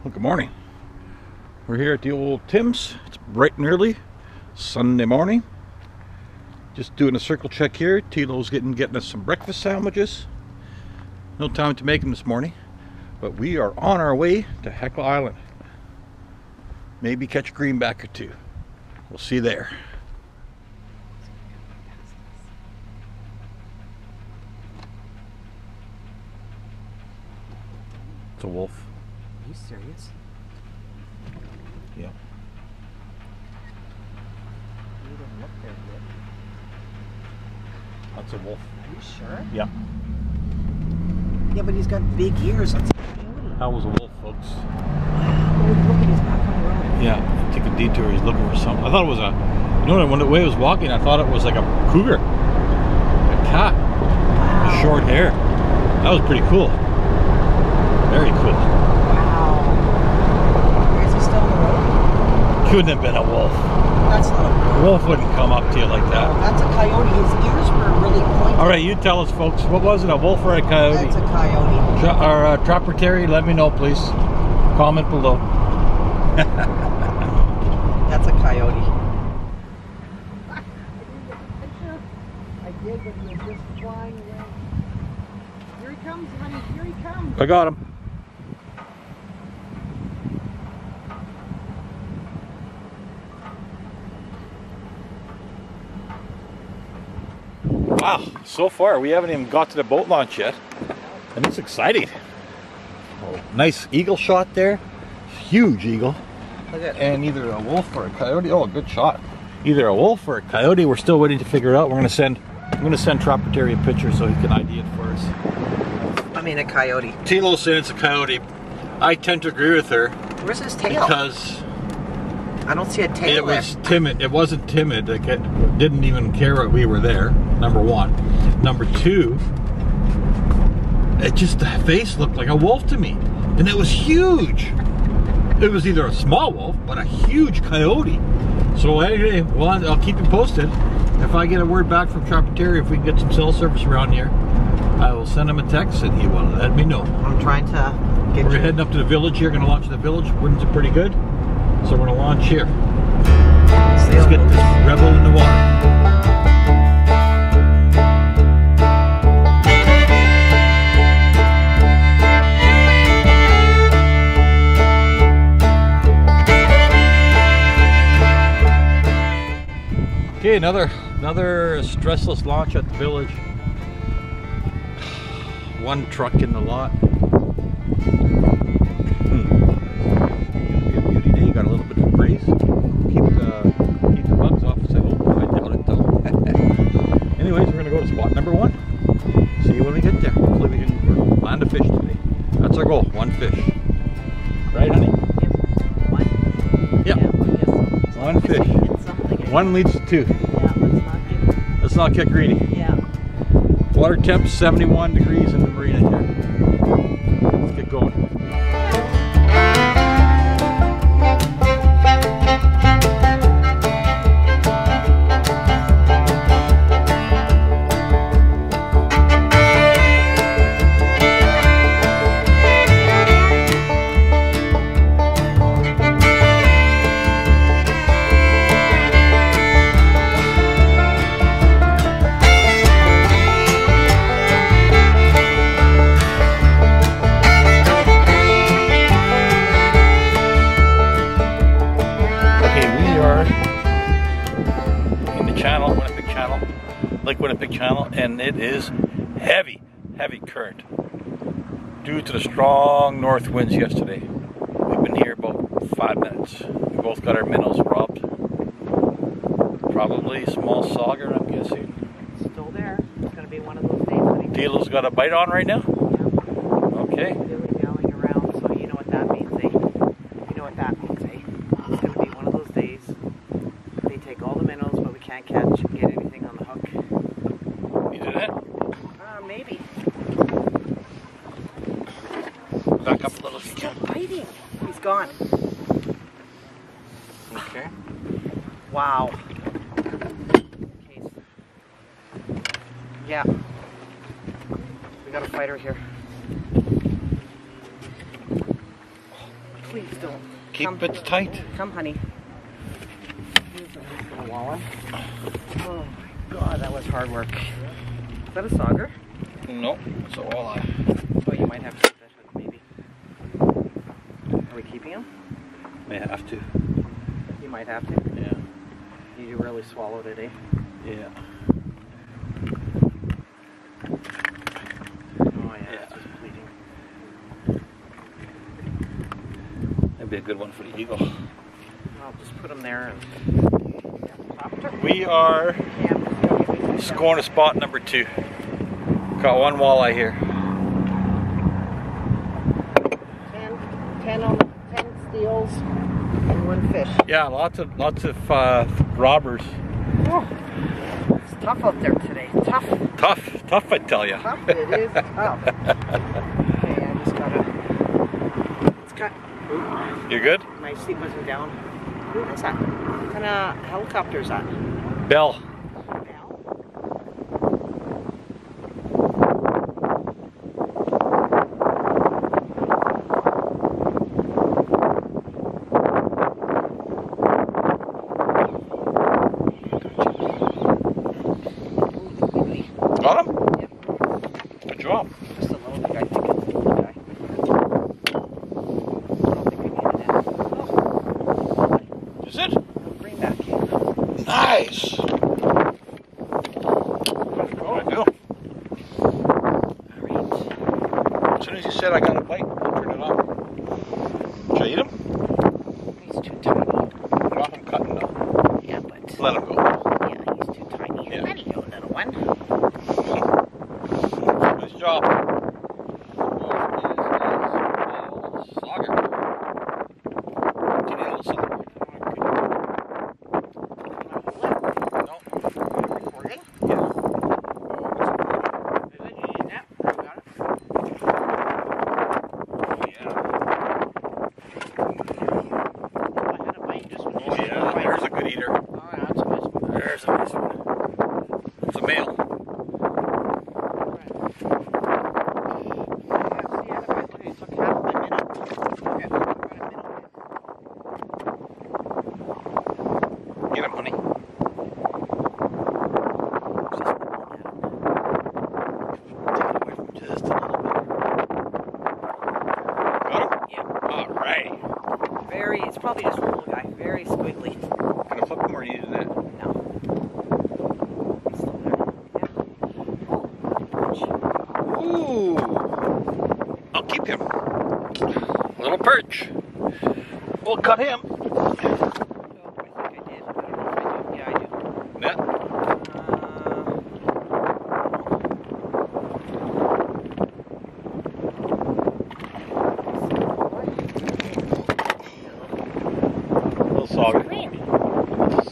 Well, good morning. We're here at the old Tim's. It's bright and early, Sunday morning. Just doing a circle check here. Tlo's getting us some breakfast sandwiches. No time to make them this morning, but we are on our way to Hecla Island. Maybe catch a greenback or two. We'll see you there. It's a wolf. Are you serious? Yeah. You don't look very good. That's a wolf. Are you sure? Yeah. Yeah, but he's got big ears. That's a coyote. That was a wolf, folks. Oh, look at his back on the road. Yeah, he took a detour. He's looking for something. I thought it was a, you know, when the way he was walking, I thought it was like a cougar, a cat, Wow. short hair. That was pretty cool. Very cool. Wow. Is he still on the road? Couldn't have been a wolf. That's not a A wolf wouldn't come up to you like that. That's a coyote. His ears were really pointed. All right, you tell us, folks. What was it, a wolf or a coyote? That's a coyote. Trapper Terry, let me know, please. Comment below. That's a coyote. I did, but he was just flying away. Here he comes, honey. Here he comes. I got him. Wow, so far we haven't even got to the boat launch yet, and it's exciting. Oh, nice eagle shot there, huge eagle. Look at And either a wolf or a coyote. Oh, good shot. Either a wolf or a coyote. We're still waiting to figure it out. I'm gonna send Trapper Terry a picture so he can ID it for us. I mean a coyote. Tlo's saying it's a coyote. I tend to agree with her Where's his tail? because I don't see a tail. it was timid. It wasn't timid. It didn't even care that we were there. Number one. Number two, the face looked like a wolf to me, and it was huge. It was either a small wolf, but a huge coyote. So anyway, well, I'll keep you posted. If I get a word back from Trapper Terry, if we can get some cell service around here, I will send him a text and he will let me know. I'm trying to get We're heading up to the village here, gonna launch in the village. Winds are pretty good. So we're gonna launch here. Let's get this rebel in the water. Okay, another stressless launch at the village. One truck in the lot. Be a beauty day. You got a little bit of breeze. Keep the bugs off. So I doubt it though. Anyways, we're gonna go to spot number one. See you when we get there. Hopefully we can land a fish today. That's our goal. One fish. Right, honey? One? Yep. Yeah, I guess so. One fish. One leads to two. Yeah, Let's not get greedy. Yeah. Water temp 71 degrees in the marina here. Let's get going. Winnipeg Channel, and it is heavy current due to the strong north winds yesterday. We've been here about 5 minutes. We both got our minnows robbed. Probably small sauger, I'm guessing. Still there. It's going to be one of those days. When Tlo's got a bite on right now? Yeah. Okay. Dilly-dallying around, so you know what that means, eh? You know what that means, eh? It's going to be one of those days. They take all the minnows, but we can't get anything on the hook. You did that? Maybe. Back up a little. He's still biting. He's gone. Okay. Wow. Yeah. We got a fighter here. still. Keep it tight. Come, honey. Here's a nice little walleye. Oh my God, that was hard work. Is that a sauger? No, it's a walleye. Oh, you might have to keep that hook, maybe. Are we keeping him? May have to. You might have to. Yeah. You really swallowed it, eh? Yeah. Oh yeah, it's just bleeding. That'd be a good one for the eagle. I'll just put him there. And... We are scoring a spot number 2. Got one walleye here. 10 steels and 1 fish. Yeah, lots of robbers. Oh, it's tough out there today. Tough, I tell you. Tough. It is tough. Okay, I just gotta. It's got. Ooh, You good? my seat wasn't down. Ooh, what's that? What kind of helicopter is that? Bell. Got him? Yep. Good job. Just a little bit, I think it's a little guy. I don't think I needed it. Oh. Is it? Greenback. Nice. I do. Alright. As soon as you said I got a bite, I'll turn it on. Should I eat him? He's too tiny. Drop him cutting now. Yeah, but. Let him go. Yeah, he's too tiny. Yeah. There you go, little one. Nice job. There's a good eater. Oh, yeah, that's a nice one. There's a nice one. It's a male. Get him, honey. Take it away from just a little bit. Got him? Yeah. Alright. It's probably just a little guy. Very squiggly. Gonna flip him or need a net? No. He's still there. Yeah. Oh, perch. Ooh. I'll keep him. Little perch. We'll cut him. Oh, I think I did. I don't know if I do. Yeah, I do. Net? Little sauger. Green.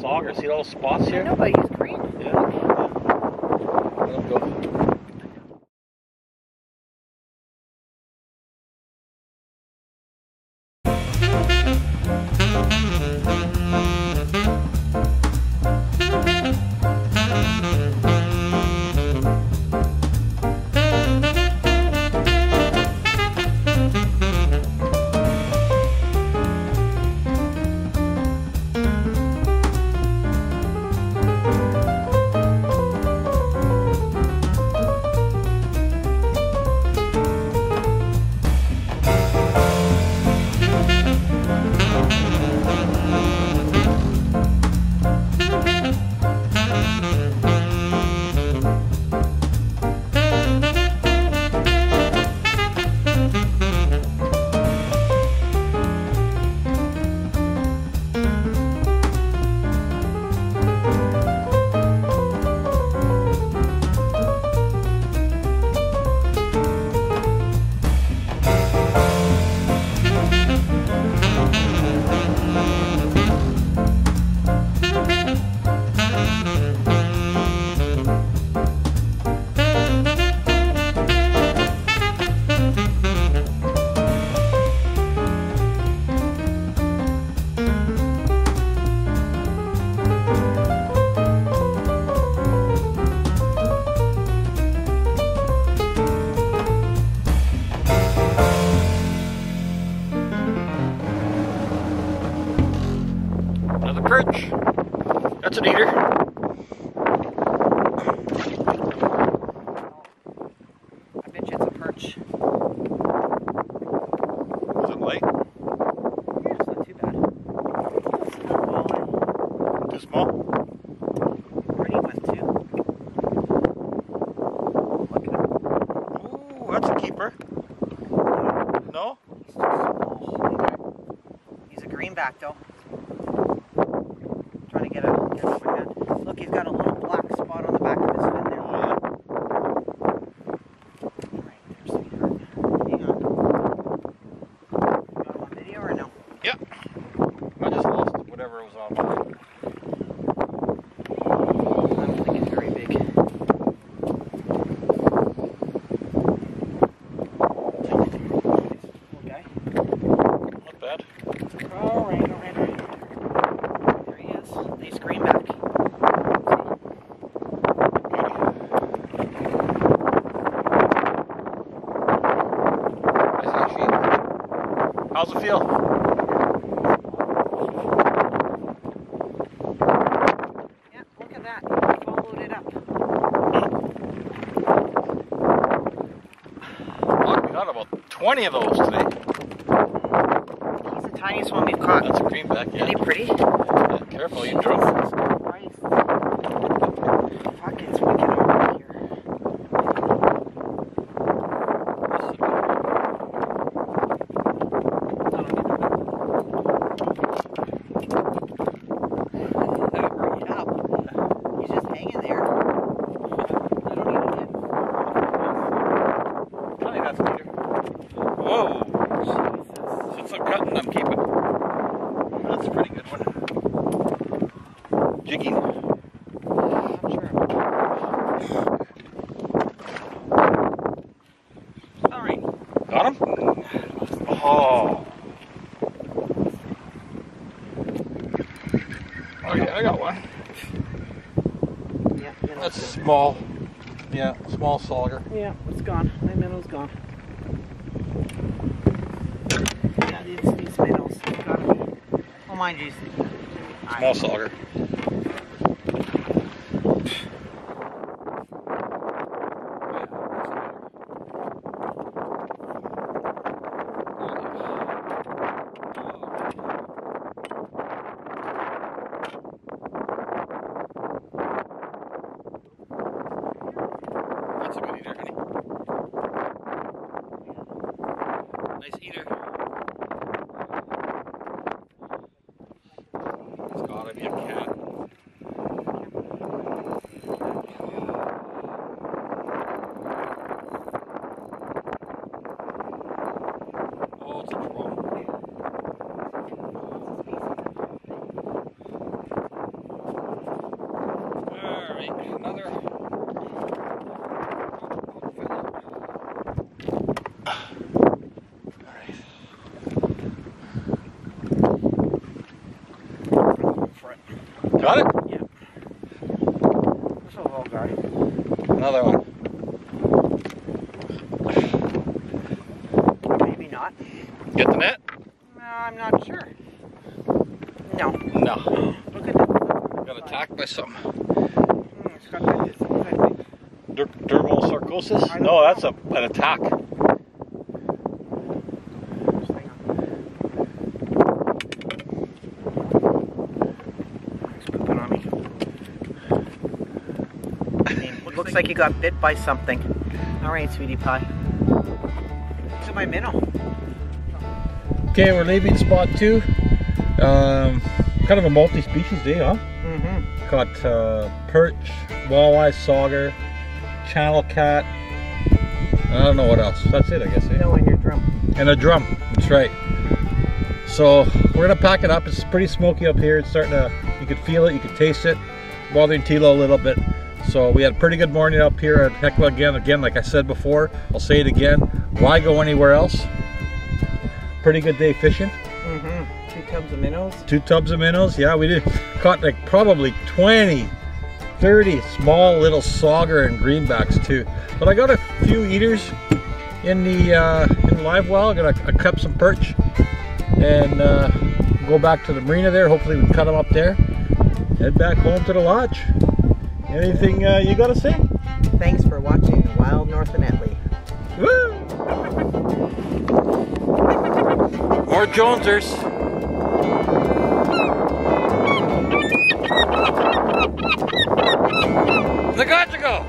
Sauger. See all the spots I here? know, but he's green. Yeah. Let him go. No? He's too small. He's a greenback though. Trying to get it over my hand. Look, he's got a little black spot on the back of his fin there. Right there, sweetheart. Hang on. You got him on video or no? Yep. I just lost whatever was on. I don't think it's very big. Okay. Not bad. Alright. There he is. Nice greenback. How's it feel? Yeah, look at that. All loaded up. Fuck, we got about 20 of those today. He's the tiniest one we've caught. That's a greenback, yeah. Isn't he pretty? Yeah, careful, you drove. Jesus Christ. Fuck, it's wicked over here. Hurry up. He's just hanging there. I don't need to get. Probably that's later. Whoa! Jesus. Since I'm cutting, I'm keeping. That's a pretty good one. Jigging. I'm sure. Alright. Got him? Oh. Oh yeah, I got one. Yeah, That's small. Yeah, small sauger. yeah, it's gone. My minnow's gone. Yeah, these minnows gotta be. Oh, mind you. Small sauger. That's a good eater, honey. Nice eater. It's gotta be a cat. Oh, it's a drum. Alright, another. Got it? Yeah. That's a little guy. Another one. Maybe not. Get the net? No, I'm not sure. No. No. Look at this. Got attacked by some It's got like this. dermal sarcosis? I don't No, that's an attack. Just hang on. He's pooping on me. Looks like you got bit by something. Alright, sweetie pie. Look at my minnow. Okay, we're leaving spot 2. Kind of a multi-species day, huh? Mm-hmm. Caught perch, walleye, sauger, channel cat. I don't know what else. That's it, I guess. Eh? No, in your drum. And a drum. That's right. So we're gonna pack it up. It's pretty smoky up here. It's starting to. You could feel it. You could taste it. Bothering Tlo a little bit. So we had a pretty good morning up here at Hecla again. Again, like I said before, I'll say it again. Why go anywhere else? Pretty good day fishing. Mm-hmm. 2 tubs of minnows. 2 tubs of minnows. Yeah, we did. Caught like probably 20, 30 small little sauger and greenbacks too. But I got a few eaters in the live well. I cut some perch and go back to the marina there. Hopefully we can cut them up there. Head back home to the lodge. Anything you got to say? Thanks for watching Wild North and Netley. Woo! More Jonesers. Look out you go!